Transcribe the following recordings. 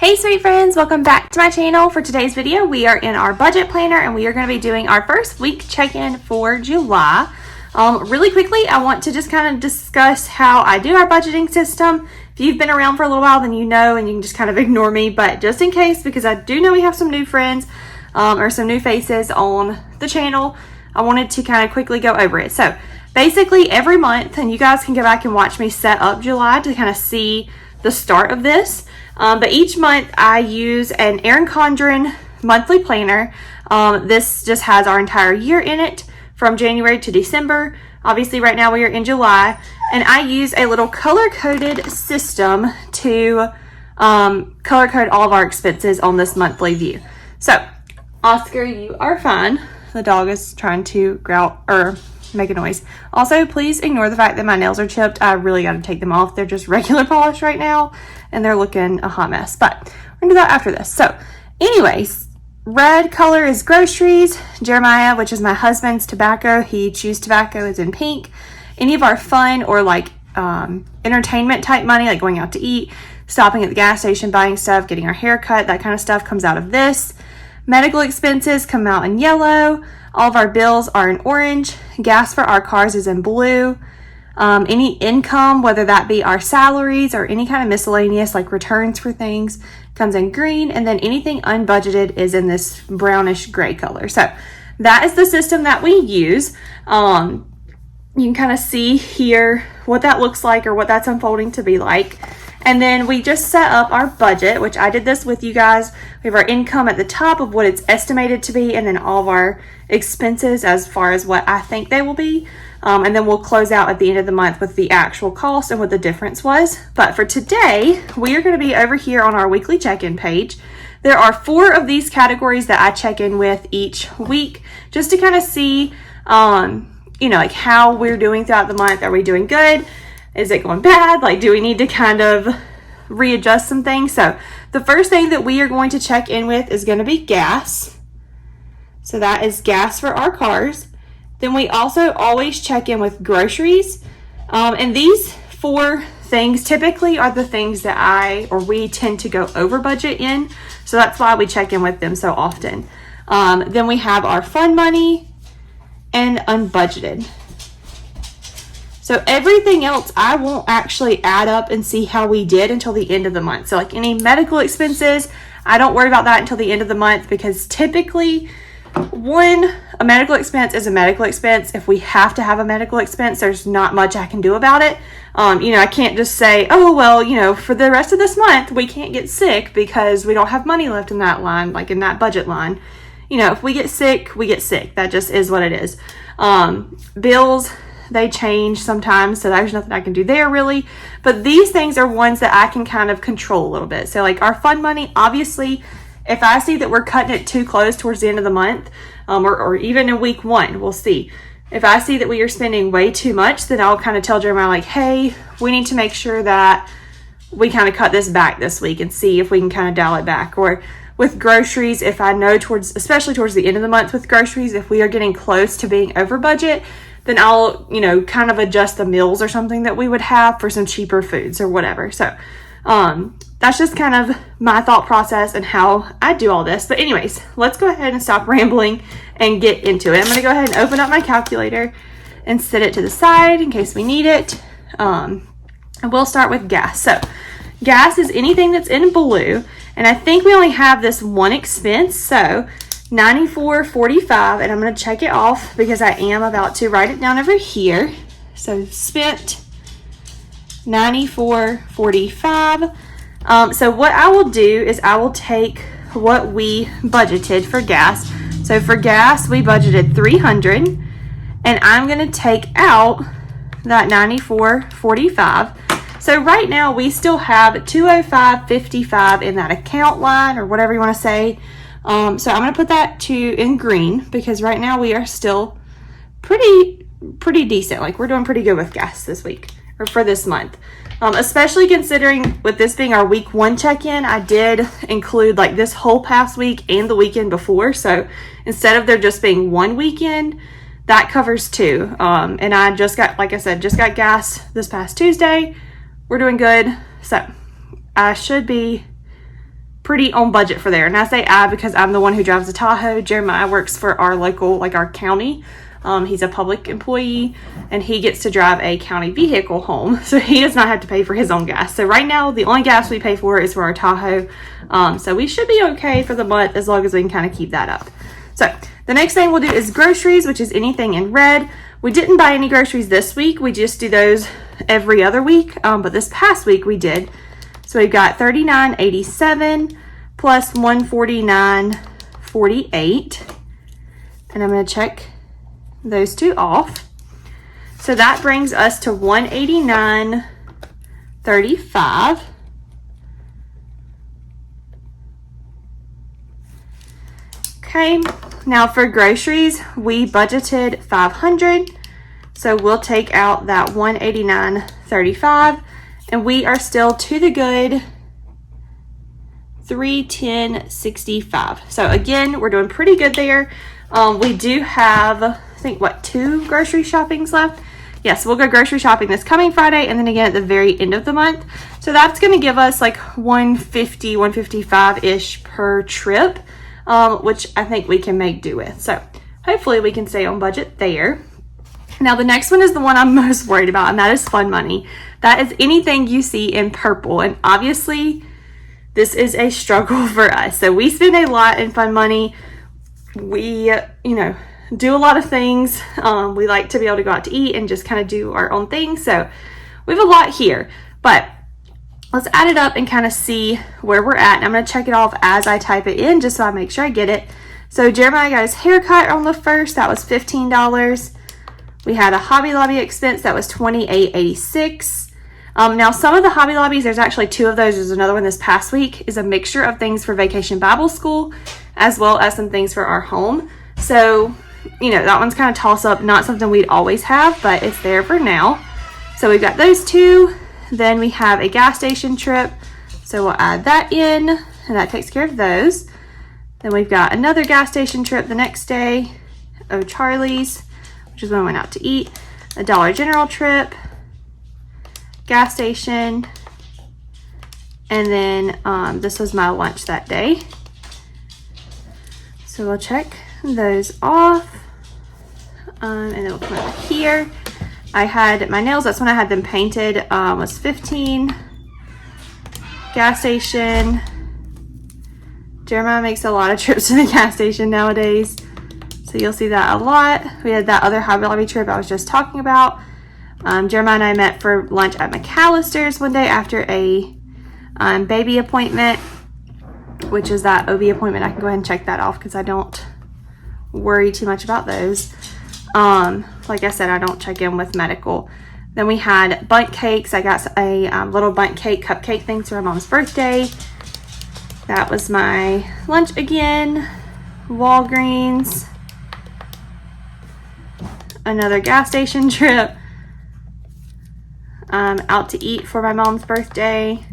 Hey sweet friends, welcome back to my channel. For today's video, we are in our budget planner and we are going to be doing our first week check-in for July. Really quickly, I want to just kind of discuss how I do our budgeting system. If you've been around for a little while, then you know, and you can just kind of ignore me, but just in case, because I do know we have some new friends or some new faces on the channel, I wanted to kind of quickly go over it. So basically every month, and you guys can go back and watch me set up July to kind of see the start of this. But each month I use an Erin Condren monthly planner. This just has our entire year in it from January to December. Obviously right now we are in July, and I use a little color-coded system to color code all of our expenses on this monthly view. So Oscar, you are fine. The dog is trying to growl or make a noise. Also, please ignore the fact that my nails are chipped. I really got to take them off. They're just regular polish right now and they're looking a hot mess, but we're gonna do that after this. So anyways, red color is groceries. Jeremiah, which is my husband's, tobacco. He chews tobacco, is in pink. Any of our fun or like entertainment type money, like going out to eat, stopping at the gas station, buying stuff, getting our hair cut, that kind of stuff comes out of this. Medical expenses come out in yellow. All of our bills are in orange. Gas for our cars is in blue. Any income, whether that be our salaries or any kind of miscellaneous like returns for things, comes in green. And then anything unbudgeted is in this brownish gray color. So that is the system that we use. You can kind of see here what that looks like or what that's unfolding to be like. And then we just set up our budget, which I did this with you guys. We have our income at the top of what it's estimated to be, and then all of our expenses as far as what I think they will be. And then we'll close out at the end of the month with the actual cost and what the difference was. But for today, we are going to be over here on our weekly check-in page. There are 4 of these categories that I check in with each week, just to kind of see, like how we're doing throughout the month. Are we doing good? Is it going bad? Like, do we need to kind of readjust some things? So the first thing that we are going to check in with is going to be gas. So that is gas for our cars. Then we also always check in with groceries. And these 4 things typically are the things that we tend to go over budget in. So that's why we check in with them so often. Then we have our fun money and unbudgeted. So everything else, I won't actually add up and see how we did until the end of the month. So like any medical expenses, I don't worry about that until the end of the month, because typically a medical expense is a medical expense. If we have to have a medical expense, there's not much I can do about it. I can't just say, oh, well, for the rest of this month, we can't get sick because we don't have money left in that line, like in that budget line. If we get sick, we get sick. That just is what it is. Bills, they change sometimes, so there's nothing I can do there really. But these things are ones that I can kind of control a little bit. So like our fun money, obviously, if I see that we're cutting it too close towards the end of the month, or even in week 1, we'll see. If I see that we are spending way too much, then I'll kind of tell Jeremiah like, hey, we need to make sure that we kind of cut this back this week and see if we can kind of dial it back. Or with groceries, if I know especially towards the end of the month with groceries, if we are getting close to being over budget, then I'll, kind of adjust the meals or something that we would have for some cheaper foods or whatever. So that's just kind of my thought process and how I do all this. But anyways, let's go ahead and stop rambling and get into it. I'm going to go ahead and open up my calculator and set it to the side in case we need it. And we'll start with gas. So gas is anything that's in blue. And I think we only have this one expense. So $94.45, and I'm going to check it off because I am about to write it down over here. So spent $94.45. So what I will do is I will take what we budgeted for gas. So for gas, we budgeted $300, and I'm going to take out that $94.45. So right now we still have $205.55 in that account line, or whatever you want to say. So I'm going to put that in green because right now we are still pretty decent. Like we're doing pretty good with gas this week or for this month. Especially considering with this being our week 1 check-in, I did include like this whole past week and the weekend before. So instead of there just being 1 weekend, that covers 2. And I just got, like I said, got gas this past Tuesday. We're doing good. So I should be pretty on budget for there. And I say I because I'm the one who drives the Tahoe. Jeremiah works for our local, like our county. He's a public employee and he gets to drive a county vehicle home. So he does not have to pay for his own gas. So right now, the only gas we pay for is for our Tahoe. So we should be okay for the month as long as we can kind of keep that up. So the next thing we'll do is groceries, which is anything in red. We didn't buy any groceries this week. We just do those every other week. But this past week we did. So we've got $39.87 plus $149.48. And I'm going to check those two off. So that brings us to $189.35. Okay, now for groceries, we budgeted $500. So we'll take out that $189.35 and we are still to the good $310.65. So again, we're doing pretty good there. We do have, I think, what, 2 grocery shoppings left? Yes, we'll go grocery shopping this coming Friday and then again at the very end of the month. So that's going to give us like $150, $155-ish per trip, which I think we can make do with. So hopefully we can stay on budget there. Now the next one is the one I'm most worried about, and that is fun money. That is anything you see in purple, and obviously this is a struggle for us. So we spend a lot in fun money. We, do a lot of things. We like to be able to go out to eat and just kind of do our own thing. So we have a lot here, but let's add it up and kind of see where we're at. And I'm going to check it off as I type it in just so I make sure I get it. So Jeremiah got his haircut on the 1st. That was $15. We had a Hobby Lobby expense that was $28.86. Now some of the Hobby Lobbies, there's actually 2 of those. There's another one this past week, is a mixture of things for Vacation Bible School as well as some things for our home. So, that one's kind of toss up, not something we'd always have, but it's there for now. So we've got those 2. Then we have a gas station trip. So we'll add that in and that takes care of those. Then we've got another gas station trip the next day, O'Charlie's, which is when we went out to eat, a Dollar General trip, gas station, and then this was my lunch that day. So we'll check those off, and then we'll come over here. I had my nails, that's when I had them painted, was $15. Gas station. Jeremiah makes a lot of trips to the gas station nowadays, so you'll see that a lot. We had that other Hobby Lobby trip I was just talking about. Jeremiah and I met for lunch at McAllister's one day after a baby appointment, which is that OB appointment. I can go ahead and check that off because I don't worry too much about those. Like I said, I don't check in with medical. Then we had bundt cakes. I got a little bundt cake cupcake thing for my mom's birthday. That was my lunch again. Walgreens. Another gas station trip. Out to eat for my mom's birthday.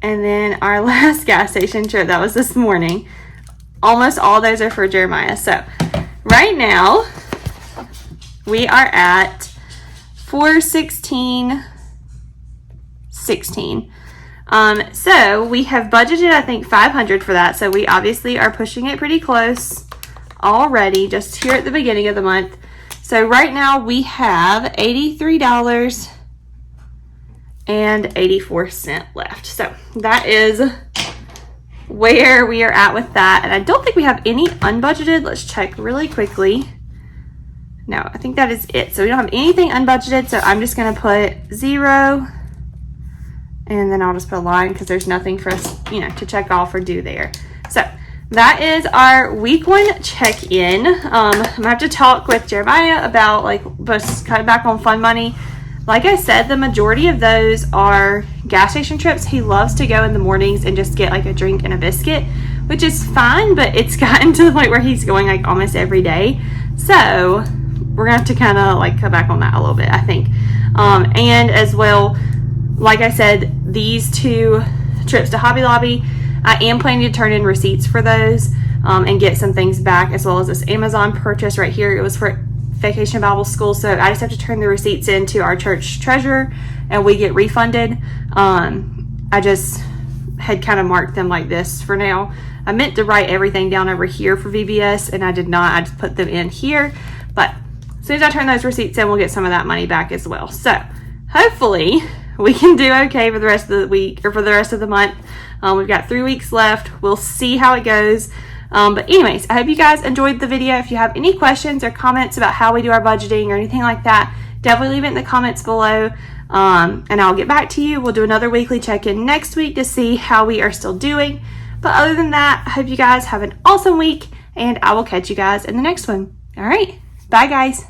And then our last gas station trip, that was this morning. Almost all those are for Jeremiah. So right now we are at $416.16. So we have budgeted, I think, $500 for that. So we obviously are pushing it pretty close already, just here at the beginning of the month. So right now we have $83.84 left. So that is where we are at with that. And I don't think we have any unbudgeted. Let's check really quickly. No, I think that is it. So we don't have anything unbudgeted. So I'm just going to put 0. And then I'll just put a line because there's nothing for us, to check off or do there. So that is our week 1 check-in. I'm going to have to talk with Jeremiah about just cutting back on fun money. Like I said, the majority of those are gas station trips. He loves to go in the mornings and just get a drink and a biscuit, which is fine, but it's gotten to the point where he's going almost every day. So we're going to have to kind of cut back on that a little bit, I think. And as well, like I said, these 2 trips to Hobby Lobby, I am planning to turn in receipts for those and get some things back, as well as this Amazon purchase right here. It was for Vacation Bible School, so I just have to turn the receipts into our church treasurer and we get refunded. I just had kind of marked them like this for now. I meant to write everything down over here for VBS, and I did not. I just put them in here. But as soon as I turn those receipts in, we'll get some of that money back as well. So hopefully we can do okay for the rest of the week, or for the rest of the month. We've got 3 weeks left. We'll see how it goes. But anyways, I hope you guys enjoyed the video. If you have any questions or comments about how we do our budgeting or anything like that, definitely leave it in the comments below. And I'll get back to you. We'll do another weekly check-in next week to see how we are still doing. But other than that, I hope you guys have an awesome week, and I will catch you guys in the next one. All right. Bye, guys.